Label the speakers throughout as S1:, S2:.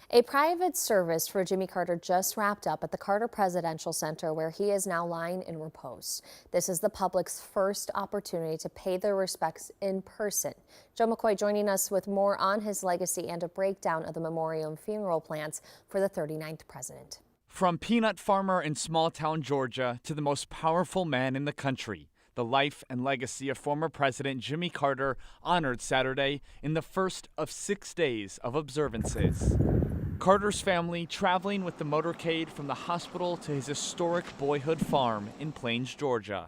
S1: A private service for Jimmy Carter just wrapped up at the Carter Presidential Center, where he is now lying in repose. This is the public's first opportunity to pay their respects in person. Joe McCoy joining us with more on his legacy and a breakdown of the memorial and funeral plans for the 39th president.
S2: From peanut farmer in small-town Georgia to the most powerful man in the country, the life and legacy of former President Jimmy Carter honored Saturday in the first of 6 days of observances. Carter's family traveling with the motorcade from the hospital to his historic boyhood farm in Plains, Georgia.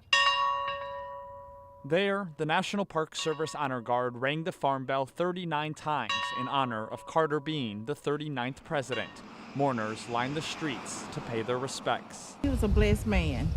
S2: There, the National Park Service Honor Guard rang the farm bell 39 times in honor of Carter being the 39th president. Mourners lined the streets to pay their respects.
S3: He was a blessed man.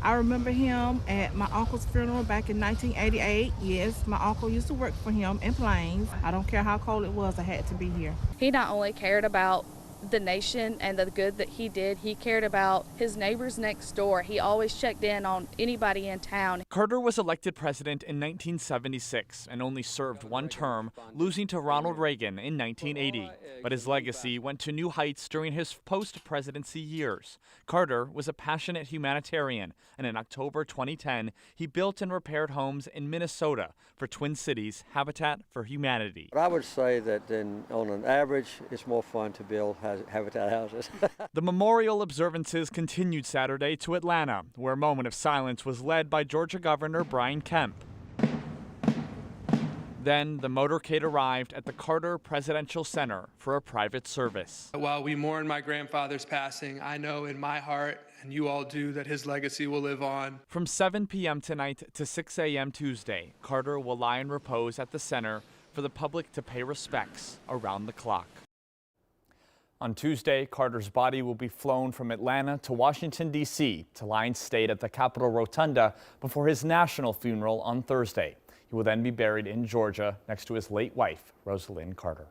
S3: I remember him at my uncle's funeral back in 1988. Yes, my uncle used to work for him in Plains. I don't care how cold it was, I had to be here.
S4: He not only cared about the nation and the good that he did, he cared about his neighbors next door. He always checked in on anybody in town.
S2: Carter was elected president in 1976 and only served one term, losing to Ronald Reagan in 1980. But his legacy went to new heights during his post-presidency years. Carter was a passionate humanitarian, and in October 2010, he built and repaired homes in Minnesota for Twin Cities Habitat for Humanity.
S5: I would say that on an average, it's more fun to build Habitat houses.
S2: The memorial observances continued Saturday to Atlanta, where a moment of silence was led by Georgia Governor Brian Kemp. Then the motorcade arrived at the Carter Presidential Center for a private service.
S6: While we mourn my grandfather's passing, I know in my heart, and you all do, that his legacy will live on.
S2: From 7 p.m. tonight to 6 a.m. Tuesday, Carter will lie in repose at the center for the public to pay respects around the clock. On Tuesday, Carter's body will be flown from Atlanta to Washington, D.C. to lie in state at the Capitol Rotunda before his national funeral on Thursday. He will then be buried in Georgia next to his late wife, Rosalind Carter.